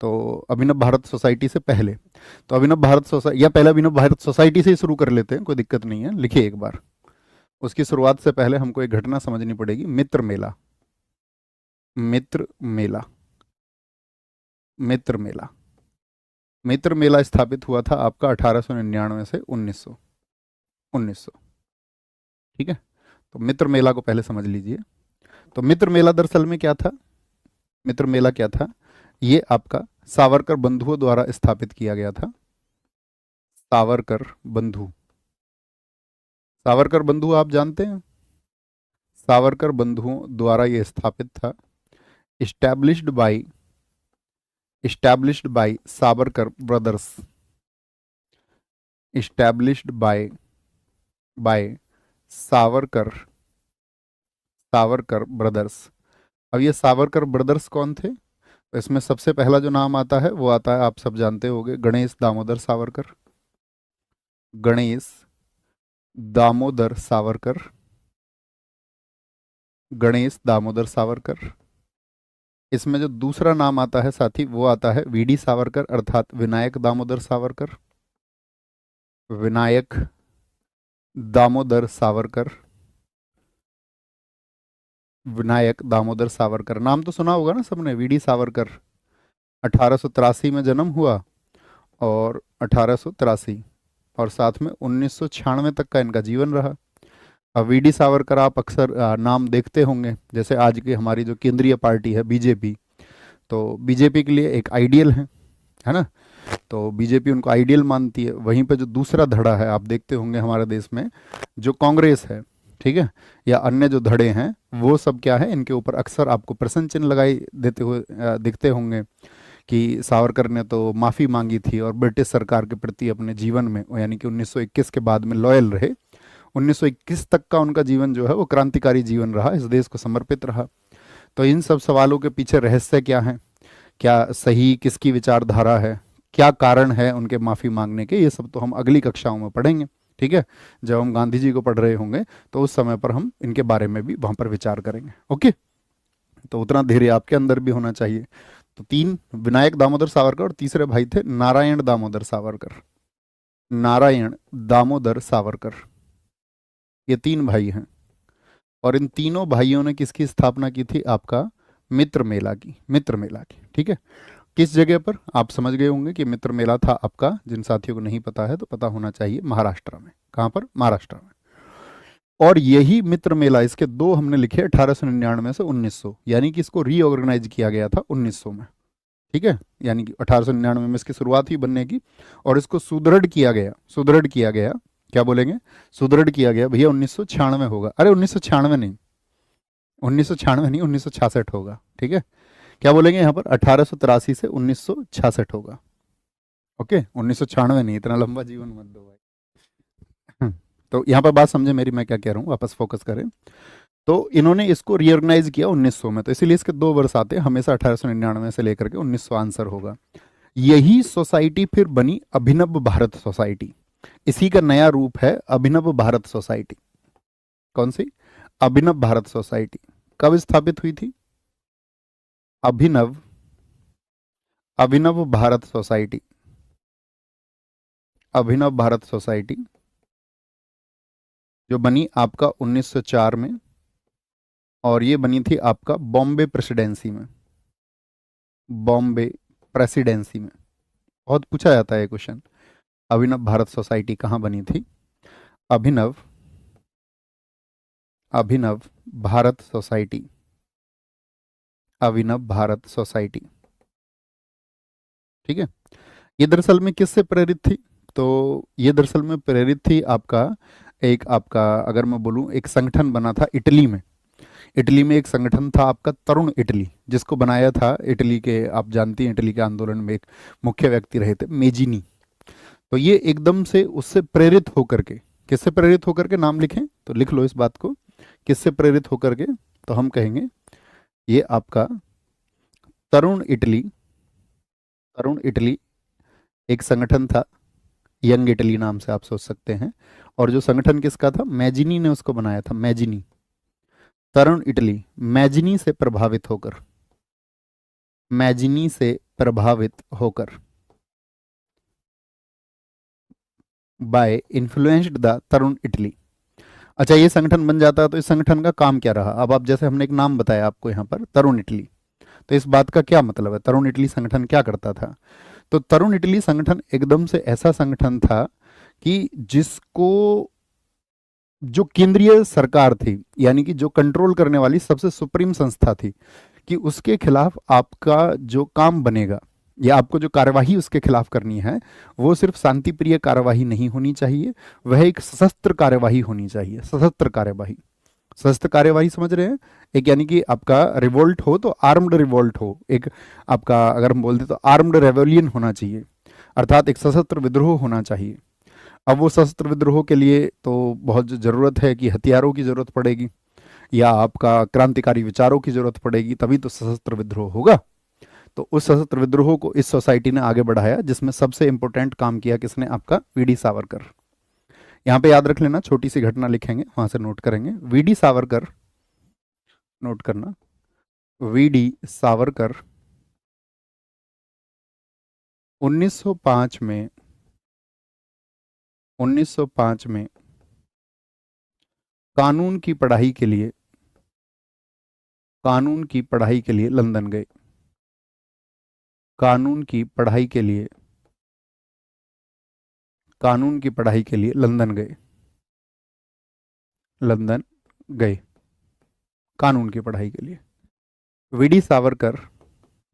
तो अभिनव भारत सोसाइटी से पहले, तो अभिनव भारत सोसाइटी या पहले अभिनव भारत सोसाइटी से ही शुरू कर लेते हैं, कोई दिक्कत नहीं है, लिखिए एक बार। उसकी शुरुआत से पहले हमको एक घटना समझनी पड़ेगी, मित्र मेला। मित्र मेला, मित्र मेला, मित्र मेला स्थापित हुआ था आपका 1899 से 1900। ठीक है, तो मित्र मेला को पहले समझ लीजिए। तो मित्र मेला दरअसल में क्या था, मित्र मेला क्या था, ये आपका सावरकर बंधुओं द्वारा स्थापित किया गया था। सावरकर बंधु, सावरकर बंधु आप जानते हैं, सावरकर बंधुओं द्वारा ये स्थापित था। Established bye, established bye Savarkar brothers, established bye Savarkar, Savarkar brothers. अब ये सावरकर ब्रदर्स कौन थे, तो इसमें सबसे पहला जो नाम आता है वो आता है, आप सब जानते होंगे, गणेश दामोदर सावरकर। गणेश दामोदर सावरकर, गणेश दामोदर सावरकर। इसमें जो दूसरा नाम आता है साथी वो आता है वीडी सावरकर, अर्थात विनायक दामोदर सावरकर। विनायक दामोदर सावरकर, विनायक दामोदर सावरकर, नाम तो सुना होगा ना सबने, वीडी सावरकर। 1883 में जन्म हुआ और 1883 और साथ में 1996 तक का इनका जीवन रहा। अब वीडी सावरकर आप अक्सर नाम देखते होंगे, जैसे आज की हमारी जो केंद्रीय पार्टी है बीजेपी, तो बीजेपी के लिए एक आइडियल है ना, तो बीजेपी उनको आइडियल मानती है। वहीं पे जो दूसरा धड़ा है आप देखते होंगे हमारे देश में, जो कांग्रेस है, ठीक है, या अन्य जो धड़े हैं, वो सब क्या है, इनके ऊपर अक्सर आपको प्रश्न चिन्ह लगाई देते हुए दिखते होंगे कि सावरकर ने तो माफ़ी मांगी थी और ब्रिटिश सरकार के प्रति अपने जीवन में, यानी कि 1921 के बाद में लॉयल रहे। 1921 तक का उनका जीवन जो है वो क्रांतिकारी जीवन रहा, इस देश को समर्पित रहा। तो इन सब सवालों के पीछे रहस्य क्या है, क्या सही किसकी विचारधारा है, क्या कारण है उनके माफ़ी मांगने के, ये सब तो हम अगली कक्षाओं में पढ़ेंगे। ठीक है, जब हम गांधी जी को पढ़ रहे होंगे तो उस समय पर हम इनके बारे में भी वहाँ पर विचार करेंगे। ओके, तो उतना धैर्य आपके अंदर भी होना चाहिए। तो तीन, विनायक दामोदर सावरकर, और तीसरे भाई थे नारायण दामोदर सावरकर। नारायण दामोदर सावरकर, ये तीन भाई हैं, और इन तीनों भाइयों ने किसकी स्थापना की थी, आपका मित्र मेला की, मित्र मेला की। ठीक है, किस जगह पर, आप समझ गए होंगे कि मित्र मेला था आपका, जिन साथियों को नहीं पता है तो पता होना चाहिए, महाराष्ट्र में। कहाँ पर, महाराष्ट्र में। और यही मित्र मेला, इसके दो हमने लिखे 1899 से 1900, यानी कि इसको रीऑर्गेनाइज किया गया था 1900 में। ठीक है, यानी कि 1899 में इसकी शुरुआत हुई बनने की, और इसको सुदृढ़ किया गया, सुदृढ़ किया गया, क्या बोलेंगे, सुदृढ़ किया गया भैया 1996 होगा, अरे 1996 नहीं, 1996 नहीं, 1966 होगा। ठीक है, क्या बोलेंगे यहाँ पर, 1883 से 1966 होगा। ओके, 1996 नहीं, इतना लंबा जीवन मत दो भाई। तो यहाँ पर बात समझे मेरी, मैं क्या कह रहा हूँ, वापस फोकस करें। तो इन्होंने इसको रीऑर्गेनाइज किया 1900 में, तो इसीलिए इसके दो वर्ष आते हैं, हमेशा 1899 से लेकर के 1900 आंसर होगा। यही सोसाइटी फिर बनी अभिनव भारत सोसाइटी, इसी का नया रूप है अभिनव भारत सोसाइटी। कौन सी, अभिनव भारत सोसाइटी कब स्थापित हुई थी, अभिनव, अभिनव भारत सोसाइटी, अभिनव भारत सोसाइटी जो बनी आपका 1904 में, और ये बनी थी आपका बॉम्बे प्रेसिडेंसी में, बॉम्बे प्रेसिडेंसी में। बहुत पूछा जाता है क्वेश्चन, अभिनव भारत सोसाइटी कहाँ बनी थी, अभिनव, अभिनव भारत सोसाइटी, अभिनव भारत सोसाइटी। ठीक है, ये दरअसल में किससे प्रेरित थी, तो ये दरअसल में प्रेरित थी आपका, एक आपका अगर मैं बोलूँ, एक संगठन बना था इटली में। इटली में एक संगठन था आपका तरुण इटली, जिसको बनाया था इटली के, आप जानती हैं इटली के आंदोलन में एक मुख्य व्यक्ति रहे थे मेजिनी। तो ये एकदम से उससे प्रेरित होकर के, किससे प्रेरित होकर के, नाम लिखें तो लिख लो इस बात को, किससे प्रेरित होकर के, तो हम कहेंगे ये आपका तरुण इटली, तरुण इटली एक संगठन था, यंग इटली नाम से आप सोच सकते हैं। और जो संगठन किसका था, मैजिनी ने उसको बनाया था, मैजिनी, तरुण इटली मैजिनी से प्रभावित होकर, मैजिनी से प्रभावित होकर, बाय इन्फ्लुएंस्ड द तरुण इटली। अच्छा, ये संगठन बन जाता है तो इस संगठन का काम क्या रहा? अब आप जैसे हमने एक नाम बताया आपको यहाँ पर, तरुण इटली, तो इस बात का क्या मतलब है? तरुण इटली संगठन क्या करता था? तो तरुण इटली संगठन एकदम से ऐसा संगठन था कि जिसको जो केंद्रीय सरकार थी, यानी कि जो कंट्रोल करने वाली सबसे सुप्रीम संस्था थी, कि उसके खिलाफ आपका जो काम बनेगा या आपको जो कार्यवाही उसके खिलाफ करनी है, वो सिर्फ शांति प्रिय कार्यवाही नहीं होनी चाहिए, वह एक सशस्त्र कार्यवाही होनी चाहिए। सशस्त्र कार्यवाही, सशस्त्र कार्यवाही समझ रहे हैं? एक यानी कि आपका रिवोल्ट हो तो आर्म्ड रिवोल्ट हो, एक आपका अगर हम बोलते तो आर्म्ड रेवोलियन होना चाहिए, अर्थात एक सशस्त्र विद्रोह होना चाहिए। अब वो सशस्त्र विद्रोह के लिए तो बहुत ज़रूरत है कि हथियारों की ज़रूरत पड़ेगी या आपका क्रांतिकारी विचारों की ज़रूरत पड़ेगी, तभी तो सशस्त्र विद्रोह होगा। तो उस सशस्त्र विद्रोह को इस सोसाइटी ने आगे बढ़ाया, जिसमें सबसे इंपॉर्टेंट काम किया किसने? आपका वीडी सावरकर। यहाँ पे याद रख लेना, छोटी सी घटना लिखेंगे, वहां से नोट करेंगे। वीडी सावरकर, नोट करना, वीडी सावरकर 1905 में 1905 में कानून की पढ़ाई के लिए लंदन गए। कानून की पढ़ाई के लिए लंदन गए। कानून की पढ़ाई के लिए VD Savarkar,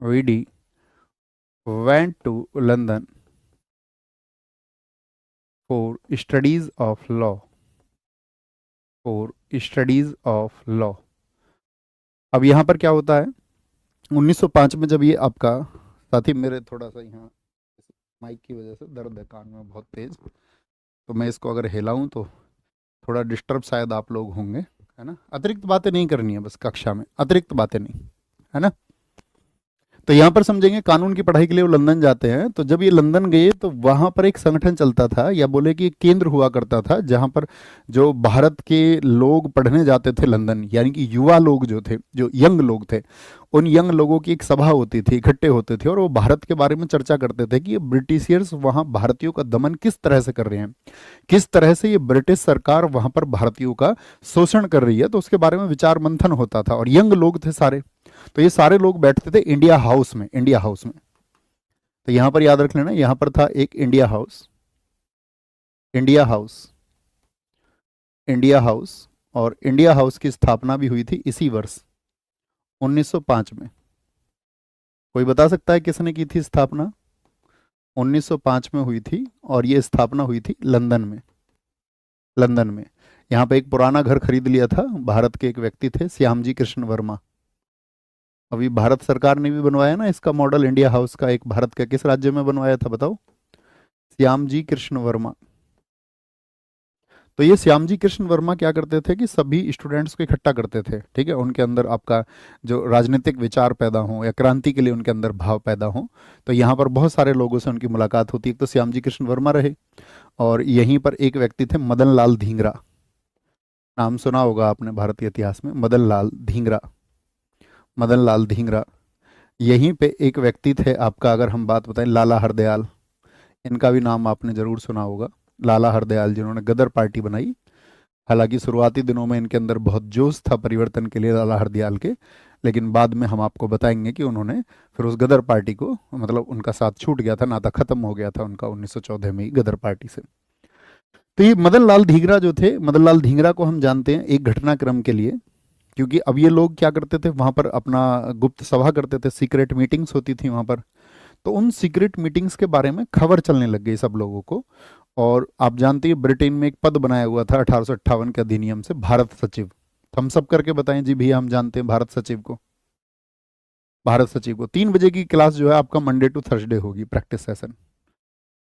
VD went to London for studies of law, अब यहाँ पर क्या होता है? 1905 में जब ये आपका, साथी मेरे थोड़ा सा यहाँ माइक की वजह से दर्द है कान में बहुत तेज, तो मैं इसको अगर हिलाऊं तो थोड़ा डिस्टर्ब शायद आप लोग होंगे, है ना? अतिरिक्त बातें नहीं करनी है बस कक्षा में, अतिरिक्त बातें नहीं, है ना? तो यहाँ पर समझेंगे, कानून की पढ़ाई के लिए वो लंदन जाते हैं। तो जब ये लंदन गए तो वहाँ पर एक संगठन चलता था, या बोले कि एक केंद्र हुआ करता था, जहाँ पर जो भारत के लोग पढ़ने जाते थे लंदन, यानी कि युवा लोग जो थे, जो यंग लोग थे, उन यंग लोगों की एक सभा होती थी, इकट्ठे होते थे और वो भारत के बारे में चर्चा करते थे कि ये ब्रिटिशियर्स वहाँ भारतीयों का दमन किस तरह से कर रहे हैं, किस तरह से ये ब्रिटिश सरकार वहाँ पर भारतीयों का शोषण कर रही है। तो उसके बारे में विचार मंथन होता था और यंग लोग थे सारे, तो ये सारे लोग बैठते थे इंडिया हाउस में। तो यहां पर याद रख लेना, यहां पर था एक इंडिया हाउस, और इंडिया हाउस की स्थापना भी हुई थी इसी वर्ष 1905 में। कोई बता सकता है किसने की थी स्थापना? 1905 में हुई थी, और ये स्थापना हुई थी लंदन में। यहाँ पे एक पुराना घर खरीद लिया था भारत के एक व्यक्ति थे, श्यामजी कृष्ण वर्मा। अभी भारत सरकार ने भी बनवाया ना इसका मॉडल, इंडिया हाउस का, एक भारत का किस राज्य में बनवाया था बताओ? श्यामजी कृष्ण वर्मा। तो ये श्यामजी कृष्ण वर्मा क्या करते थे कि सभी स्टूडेंट्स को इकट्ठा करते थे, ठीक है? उनके अंदर आपका जो राजनीतिक विचार पैदा हो या क्रांति के लिए उनके अंदर भाव पैदा हो, तो यहाँ पर बहुत सारे लोगों से उनकी मुलाकात होती। एक तो श्यामजी कृष्ण वर्मा रहे, और यहीं पर एक व्यक्ति थे मदन लाल धींगरा। नाम सुना होगा आपने भारतीय इतिहास में, मदन लाल धींगरा। यहीं पे एक व्यक्ति थे आपका, अगर हम बात बताएं, लाला हरदयाल। इनका भी नाम आपने जरूर सुना होगा, लाला हरदयाल, जिन्होंने गदर पार्टी बनाई। हालांकि शुरुआती दिनों में इनके अंदर बहुत जोश था परिवर्तन के लिए लाला हरदयाल के, लेकिन बाद में हम आपको बताएंगे कि उन्होंने फिर उस गदर पार्टी को, मतलब उनका साथ छूट गया था, नाता खत्म हो गया था उनका 1914 में ही गदर पार्टी से। तो ये मदन लाल धींगरा जो थे, मदन लाल धींगरा को हम जानते हैं एक घटनाक्रम के लिए, क्योंकि अब ये लोग क्या करते थे, वहाँ पर अपना गुप्त सभा करते थे, सीक्रेट मीटिंग्स होती थी वहाँ पर। तो उन सीक्रेट मीटिंग्स के बारे में खबर चलने लग गई सब लोगों को। और आप जानते हैं ब्रिटेन में एक पद बनाया हुआ था 1858 के अधिनियम से, भारत सचिव। हम सब करके बताएं जी भैया, हम जानते हैं भारत सचिव को। 3 बजे की क्लास जो है आपका मंडे टू थर्सडे होगी, प्रैक्टिस सेशन।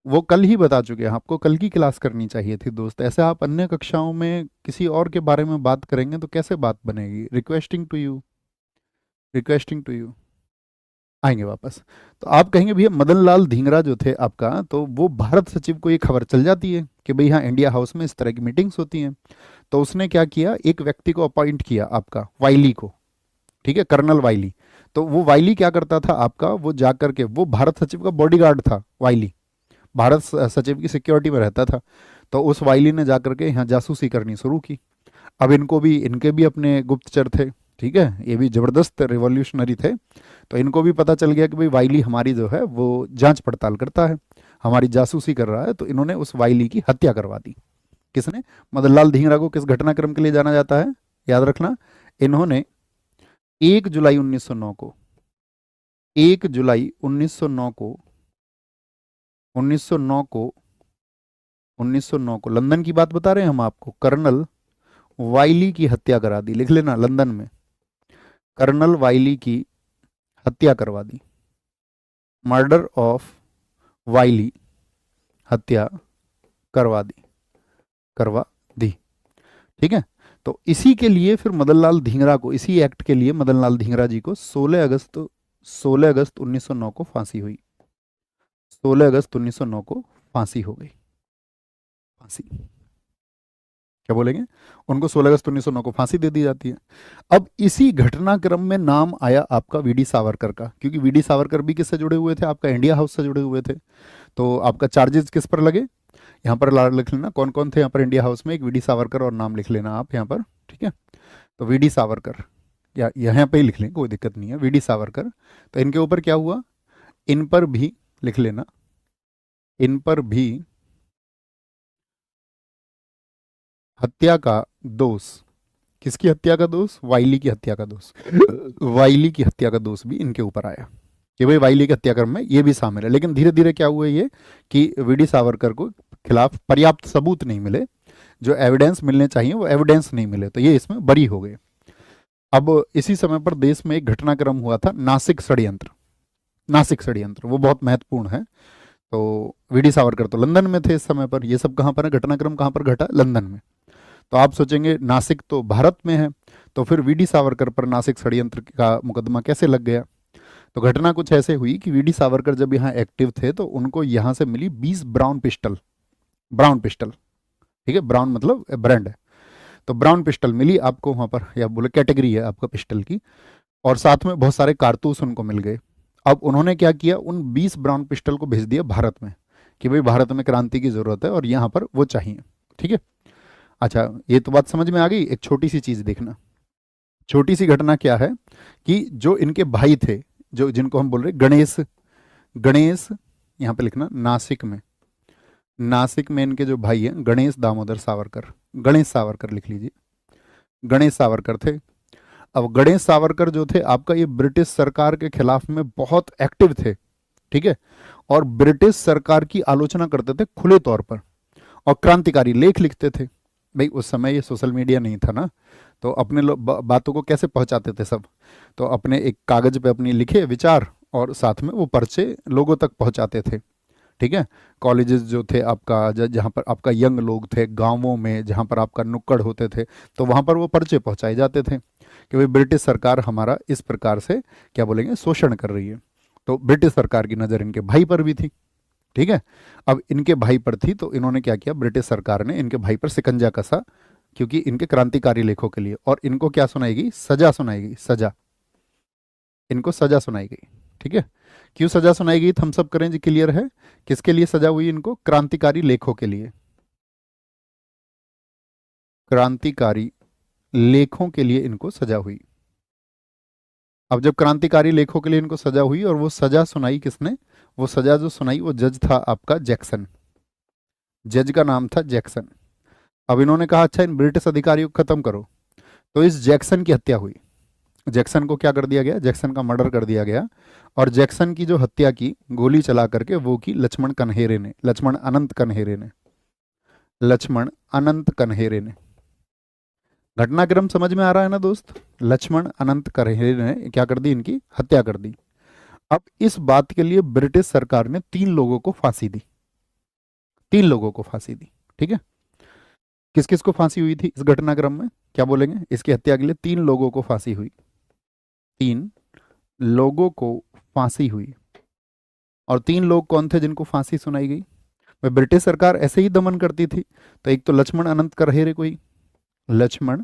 वो कल ही बता चुके हैं आपको, कल की क्लास करनी चाहिए थी दोस्त। ऐसे आप अन्य कक्षाओं में किसी और के बारे में बात करेंगे तो कैसे बात बनेगी? रिक्वेस्टिंग टू यू आएंगे वापस। तो आप कहेंगे भैया मदन लाल धींगरा जो थे आपका, तो वो भारत सचिव को ये खबर चल जाती है कि भाई हाँ इंडिया हाउस में इस तरह की मीटिंग्स होती हैं। तो उसने क्या किया, एक व्यक्ति को अपॉइंट किया आपका, वाइली को, ठीक है, कर्नल वाइली। तो वो वाइली क्या करता था आपका, वो जा करके वो भारत सचिव का बॉडीगार्ड था वाइली, भारत सचिव की सिक्योरिटी में रहता था। तो उस वाइली ने जाकर के यहाँ जासूसी करनी शुरू की। अब इनके भी अपने गुप्तचर थे, ठीक है, ये भी जबरदस्त रिवॉल्यूशनरी थे। तो इनको भी पता चल गया कि भाई वाइली हमारी जो है वो जांच पड़ताल करता है, हमारी जासूसी कर रहा है। तो इन्होंने उस वाइली की हत्या करवा दी। किसने? मदन लाल धिंगरा को किस घटनाक्रम के लिए जाना जाता है, याद रखना, इन्होंने 1 जुलाई 1909 को 1 जुलाई 1909 को 1909 को 1909 को लंदन की बात बता रहे हैं हम आपको, कर्नल वाइली की हत्या करा दी। लिख लेना, लंदन में कर्नल वाइली की हत्या करवा दी। मर्डर ऑफ वाइली, हत्या करवा दी। ठीक है। तो इसी के लिए फिर मदन लाल धिंगरा को, इसी एक्ट के लिए मदन लाल धिंगरा जी को 16 अगस्त 1909 को फांसी हुई। 16 अगस्त 1909 को फांसी हो गई। फांसी क्या बोलेंगे, उनको 16 अगस्त 1909 को फांसी दे दी जाती है। अब इसी घटनाक्रम में नाम आया आपका वीडी सावरकर का, क्योंकि वीडी सावरकर भी किससे जुड़े हुए थे, आपका इंडिया हाउस से जुड़े हुए थे। तो आपका चार्जेस किस पर लगे, यहाँ पर लिख लेना कौन कौन थे यहाँ पर इंडिया हाउस में, एक वीडी सावरकर और नाम लिख लेना आप यहाँ पर, ठीक है। तो वीडी सावरकर, या यहाँ पे ही लिख लें, कोई दिक्कत नहीं है, वीडी सावरकर। तो इनके ऊपर क्या हुआ, इन पर भी लिख लेना, इन पर भी हत्या का दोष, किसकी हत्या का दोष, वाइली की हत्या का दोष, वाइली की हत्या का दोष भी इनके ऊपर आया कि भाई वाइली के हत्याक्रम में ये भी शामिल है। लेकिन धीरे धीरे क्या हुआ ये कि वीडी सावरकर को खिलाफ पर्याप्त सबूत नहीं मिले, जो एविडेंस मिलने चाहिए वो एविडेंस नहीं मिले, तो ये इसमें बरी हो गए। अब इसी समय पर देश में एक घटनाक्रम हुआ था, नासिक षड्यंत्र। नासिक षड्यंत्र वो बहुत महत्वपूर्ण है। तो वीडी सावरकर तो लंदन में थे इस समय पर, ये सब कहाँ पर है, घटनाक्रम कहाँ पर घटा, लंदन में। तो आप सोचेंगे नासिक तो भारत में है, तो फिर वीडी सावरकर पर नासिक षड्यंत्र का मुकदमा कैसे लग गया। तो घटना कुछ ऐसे हुई कि वीडी सावरकर जब यहाँ एक्टिव थे तो उनको यहाँ से मिली 20 ब्राउन पिस्टल, ब्राउन पिस्टल, ठीक है, ब्राउन मतलब ब्रांड है। तो ब्राउन पिस्टल मिली आपको वहाँ पर, या बोले कैटेगरी है आपका पिस्टल की, और साथ में बहुत सारे कारतूस उनको मिल गए। अब उन्होंने क्या किया, उन 20 ब्राउन पिस्टल को भेज दिया भारत में कि भाई भारत में क्रांति की जरूरत है और यहाँ पर वो चाहिए, ठीक है। अच्छा, ये तो बात समझ में आ गई। एक छोटी सी चीज देखना, छोटी सी घटना क्या है कि जो इनके भाई थे, जो जिनको हम बोल रहे गणेश, गणेश यहाँ पे लिखना, नासिक में, नासिक में इनके जो भाई हैं गणेश दामोदर सावरकर, गणेश सावरकर लिख लीजिए, गणेश सावरकर थे। अब गणेश सावरकर जो थे आपका, ये ब्रिटिश सरकार के खिलाफ में बहुत एक्टिव थे, ठीक है, और ब्रिटिश सरकार की आलोचना करते थे खुले तौर पर, और क्रांतिकारी लेख लिखते थे। भाई उस समय ये सोशल मीडिया नहीं था ना, तो अपने बातों को कैसे पहुंचाते थे सब, तो अपने एक कागज पे अपनी लिखे विचार और साथ में वो पर्चे लोगों तक पहुंचाते थे, ठीक है। कॉलेजेस जो थे आपका, जहाँ पर आपका यंग लोग थे, गांवों में जहाँ पर आपका नुक्कड़ होते थे, तो वहाँ पर वो पर्चे पहुंचाए जाते थे कि भाई ब्रिटिश सरकार हमारा इस प्रकार से क्या बोलेंगे शोषण कर रही है। तो ब्रिटिश सरकार की नज़र इनके भाई पर भी थी, ठीक है। अब इनके भाई पर थी तो इन्होंने क्या किया, ब्रिटिश सरकार ने इनके भाई पर शिकंजा कसा, क्योंकि इनके क्रांतिकारी लेखों के लिए, और इनको क्या सुनाई गई, सजा सुनाई गई, सजा, इनको सजा सुनाई गई, ठीक है। क्यों सजा सुनाई गई, थम्स अप करें जी, क्लियर है, किसके लिए सजा हुई इनको, क्रांतिकारी लेखों के लिए, क्रांतिकारी लेखों के लिए इनको सजा हुई। अब जब क्रांतिकारी लेखों के लिए इनको सजा हुई, और वो सजा सुनाई किसने, वो सजा जो सुनाई वो जज था आपका जैक्सन, जज का नाम था जैक्सन। अब इन्होंने कहा अच्छा इन ब्रिटिश अधिकारियों को खत्म करो, तो इस जैक्सन की हत्या हुई। जैक्सन को क्या कर दिया गया, जैक्सन का मर्डर कर दिया गया, और जैक्सन की जो हत्या की गोली चला करके वो की लक्ष्मण कन्हेरे ने, लक्ष्मण अनंत कन्हेरे ने, लक्ष्मण अनंत कन्हेरे ने। घटनाक्रम समझ में आ रहा है ना दोस्त, लक्ष्मण अनंत कन्हेरे ने क्या कर दी, इनकी हत्या कर दी। अब इस बात के लिए ब्रिटिश सरकार ने 3 लोगों को फांसी दी, 3 लोगों को फांसी दी, ठीक है। किस किस को फांसी हुई थी इस घटनाक्रम में, क्या बोलेंगे, इसकी हत्या के लिए 3 लोगों को फांसी हुई, 3 लोगों को फांसी हुई। और 3 लोग कौन थे जिनको फांसी सुनाई गई, वह ब्रिटिश सरकार ऐसे ही दमन करती थी। तो एक तो लक्ष्मण अनंत कन्हेरे को ही, लक्ष्मण